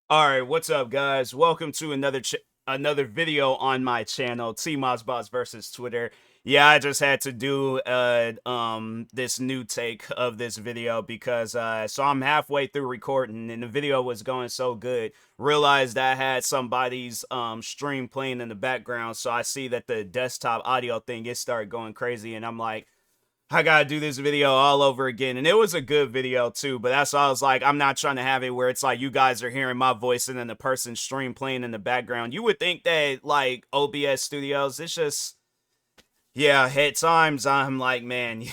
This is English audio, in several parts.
All right, what's up, guys? Welcome to another video on my channel, TMossBoss versus Twitter. Yeah, I just had to do this new take of this video because so I'm halfway through recording and the video was going so good. Realized I had somebody's stream playing in the background, so I see that the desktop audio thing it started going crazy, and I'm like, I gotta do this video all over again. And it was a good video too, but that's why I was like, I'm not trying to have it where it's like you guys are hearing my voice and then the person's stream playing in the background. You would think that like OBS Studios, it's just, yeah, at times I'm like, man,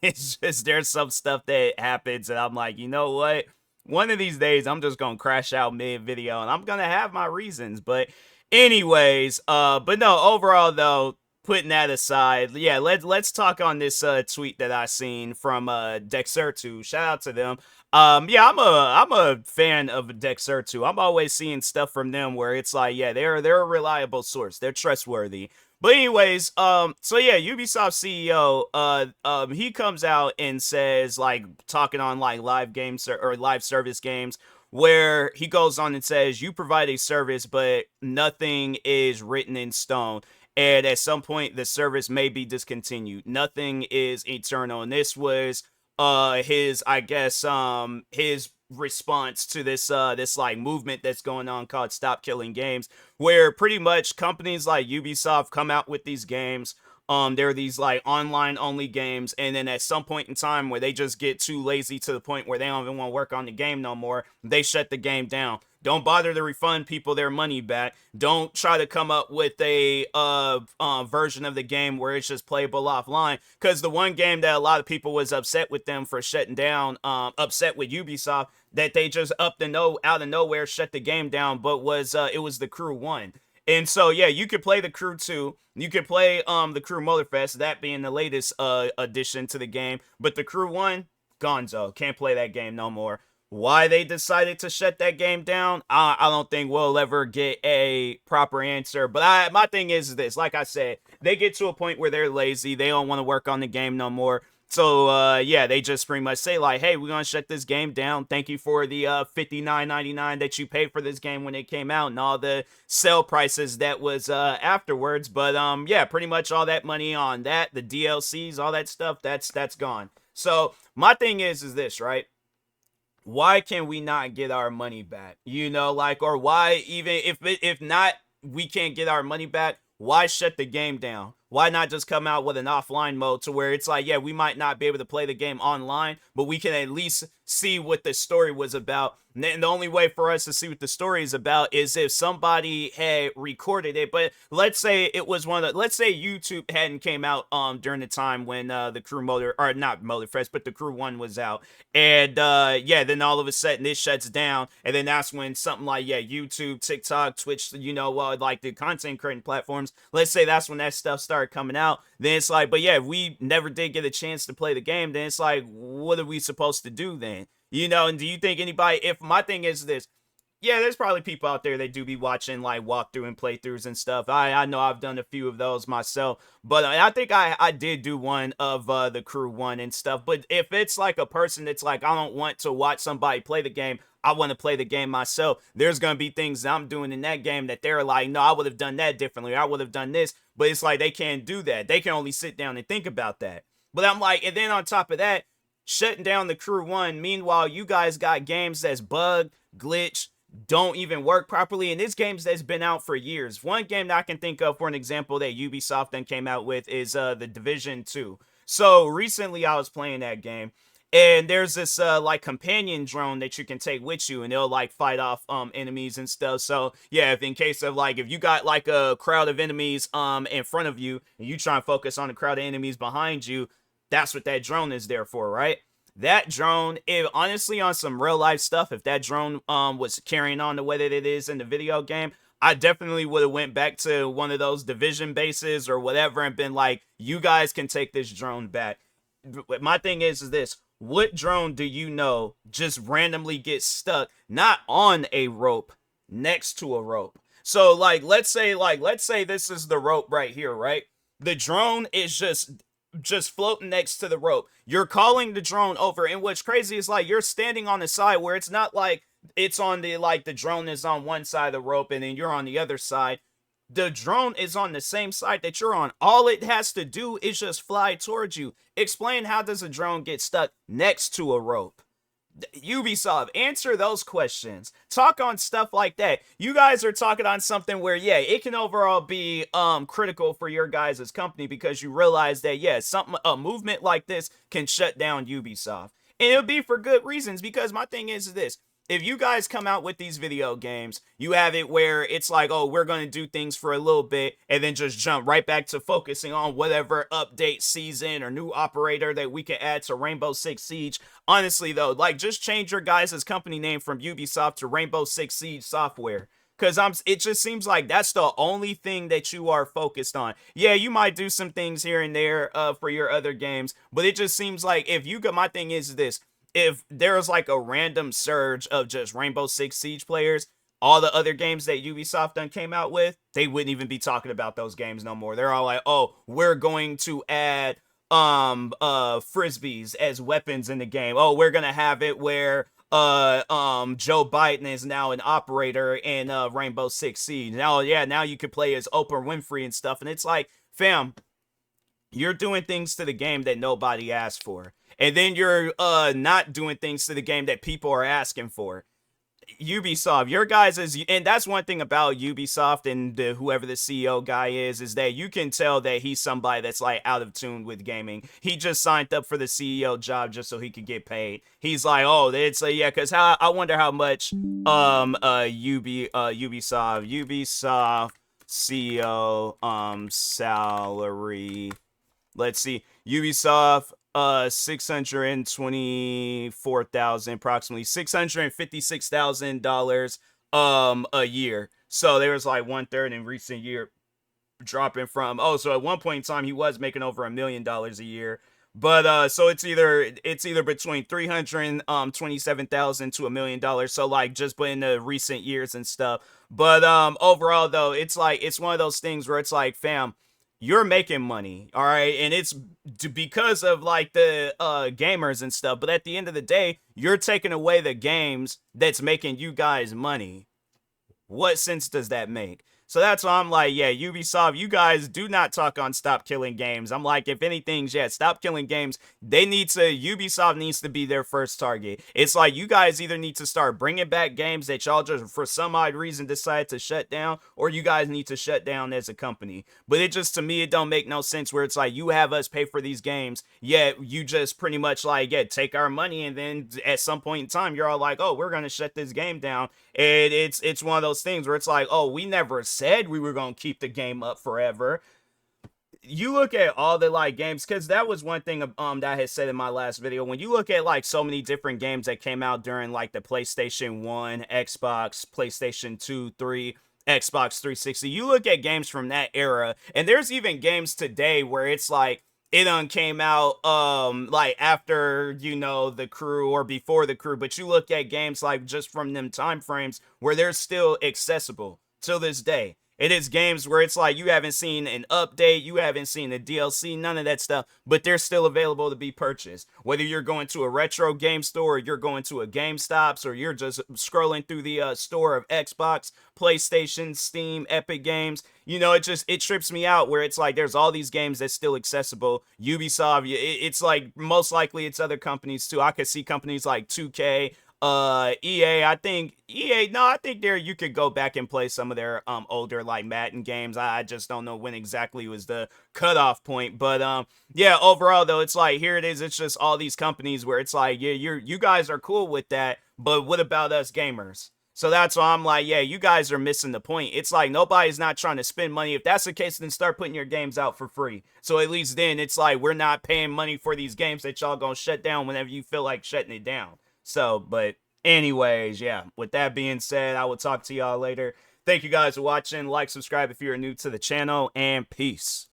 it's just there's some stuff that happens and I'm like, you know what? One of these days I'm just gonna crash out mid video and I'm gonna have my reasons. But anyways, but no, overall though, putting that aside, yeah, let's talk on this tweet that I seen from Dexertu. Shout out to them. Yeah, I'm a fan of Dexertu. I'm always seeing stuff from them where it's like, yeah, they're a reliable source. They're trustworthy. But anyways, so yeah, Ubisoft CEO, he comes out and says, like, talking on like live games or live service games, where he goes on and says, you provide a service, but nothing is written in stone. And at some point, the service may be discontinued. Nothing is eternal. And this was his, I guess, his response to this like movement that's going on called Stop Killing Games, where pretty much companies like Ubisoft come out with these games. There are these like online only games, and then at some point in time where they just get too lazy to the point where they don't even want to work on the game no more, they shut the game down. Don't bother to refund people their money back. Don't try to come up with a version of the game where it's just playable offline. Because the one game that a lot of people was upset with them for shutting down, upset with Ubisoft, that they just out of nowhere shut the game down, but was it was the Crew 1. And so yeah, you could play the Crew 2. You could play the Crew Motorfest, that being the latest addition to the game. But the Crew 1, gonzo. Can't play that game no more. Why they decided to shut that game down, I don't think we'll ever get a proper answer. But my thing is this, like I said, they get to a point where they're lazy. They don't want to work on the game no more. So yeah, they just pretty much say like, hey, we're gonna shut this game down. Thank you for the $59.99 that you paid for this game when it came out and all the sell prices that was afterwards. But yeah, pretty much all that money on that, the DLCs, all that stuff, that's gone. So my thing is this, right? Why can we not get our money back? You know, like, or why, even if not, we can't get our money back, why shut the game down? Why not just come out with an offline mode to where it's like, yeah, we might not be able to play the game online, but we can at least see what the story was about. And the only way for us to see what the story is about is if somebody had recorded it. But let's say it was let's say YouTube hadn't came out during the time when the Crew Motor, or not Motorfest, but the Crew 1 was out. And yeah, then all of a sudden this shuts down, and then that's when something like, yeah, YouTube, TikTok, Twitch, you know, like the content creating platforms, let's say that's when that stuff started coming out. Then it's like, but yeah, if we never did get a chance to play the game, then it's like, what are we supposed to do then? You know, and do you think anybody, if my thing is this, yeah, there's probably people out there that do be watching like walkthrough and playthroughs and stuff. I know I've done a few of those myself, but I think I did do one of the Crew 1 and stuff. But if it's like a person that's like, I don't want to watch somebody play the game, I want to play the game myself, there's gonna be things that I'm doing in that game that they're like, no, I would have done that differently, I would have done this. But it's like they can't do that. They can only sit down and think about that. But I'm like, and then on top of that, shutting down the Crew 1, meanwhile you guys got games that's bugged, glitch, don't even work properly, and this game's that's been out for years. One game that I can think of for an example that Ubisoft then came out with is the Division 2. So recently I was playing that game, and there's this like companion drone that you can take with you, and it'll like fight off enemies and stuff. So yeah, if in case of like, if you got like a crowd of enemies in front of you and you try and focus on the crowd of enemies behind you, that's what that drone is there for, right? That drone, if honestly on some real life stuff, if that drone was carrying on the way that it is in the video game, I definitely would have went back to one of those division bases or whatever and been like, you guys can take this drone back. My thing is this, what drone do you know just randomly gets stuck not on a rope, next to a rope? So like let's say this is the rope right here, right? The drone is just floating next to the rope. You're calling the drone over, and what's crazy is like you're standing on the side where it's not like it's on the like the drone is on one side of the rope and then you're on the other side. The drone is on the same side that you're on. All it has to do is just fly towards you. Explain, how does a drone get stuck next to a rope? Ubisoft, answer those questions. Talk on stuff like that. You guys are talking on something where, yeah, it can overall be critical for your guys' company because you realize that, yeah, something, a movement like this can shut down Ubisoft. And it'll be for good reasons, because my thing is this: if you guys come out with these video games, you have it where it's like, oh, we're going to do things for a little bit and then just jump right back to focusing on whatever update, season, or new operator that we can add to Rainbow Six Siege. Honestly, though, like, just change your guys' company name from Ubisoft to Rainbow Six Siege Software. Because it just seems like that's the only thing that you are focused on. Yeah, you might do some things here and there for your other games, but it just seems like if you got, my thing is this: if there's like a random surge of just Rainbow Six Siege players, all the other games that Ubisoft done came out with, they wouldn't even be talking about those games no more. They're all like, oh, we're going to add frisbees as weapons in the game. Oh, we're gonna have it where Joe Biden is now an operator in Rainbow Six Siege. Now, yeah, now you can play as Oprah Winfrey and stuff. And it's like, fam, you're doing things to the game that nobody asked for. And then you're not doing things to the game that people are asking for. Ubisoft, your guys is, and that's one thing about Ubisoft and whoever the CEO guy is that you can tell that he's somebody that's like out of tune with gaming. He just signed up for the CEO job just so he could get paid. He's like, oh, it's yeah, because I wonder how much Ubisoft CEO salary. Let's see. Ubisoft 624,000, approximately $656,000 a year. So there was like 1/3 in recent year, dropping from, oh, so at one point in time he was making over $1 million a year. But so it's either between 327,000 to $1 million. So like just in the recent years and stuff. But overall though, it's like, it's one of those things where it's like, fam, you're making money, all right, and it's because of like the gamers and stuff, but at the end of the day, you're taking away the games that's making you guys money. What sense does that make? So that's why I'm like, yeah, Ubisoft, you guys do not talk on stop killing games. I'm like, if anything, yeah, stop killing games. Ubisoft needs to be their first target. It's like, you guys either need to start bringing back games that y'all just for some odd reason decide to shut down, or you guys need to shut down as a company. But it just, to me, it don't make no sense where it's like, you have us pay for these games, yet you just pretty much like, yeah, take our money, and then at some point in time, you're all like, oh, we're going to shut this game down. And it's one of those things where it's like, oh, we never said we were going to keep the game up forever. You look at all the like games, because that was one thing that I had said in my last video. When you look at like so many different games that came out during like the PlayStation 1, Xbox, PlayStation 2, 3, Xbox 360, you look at games from that era, and there's even games today where it's like, it came out like after, you know, the crew or before the crew, but you look at games like just from them time frames where they're still accessible till this day. It is games where it's like, you haven't seen an update, you haven't seen a DLC, none of that stuff, but they're still available to be purchased. Whether you're going to a retro game store, or you're going to a GameStops, or you're just scrolling through the store of Xbox, PlayStation, Steam, Epic Games, you know, it trips me out where it's like, there's all these games that's still accessible. Ubisoft, it's like, most likely it's other companies too. I could see companies like 2K, EA, I think there you could go back and play some of their older like Madden games. I just don't know when exactly was the cutoff point, but yeah, overall though, it's like, here it is, it's just all these companies where it's like, yeah, you guys are cool with that, but what about us gamers? So that's why I'm like, yeah, you guys are missing the point. It's like, nobody's not trying to spend money. If that's the case, then start putting your games out for free. So at least then it's like, we're not paying money for these games that y'all gonna shut down whenever you feel like shutting it down. So, but anyways, yeah, with that being said, I will talk to y'all later. Thank you guys for watching. Like, subscribe if you're new to the channel, and peace.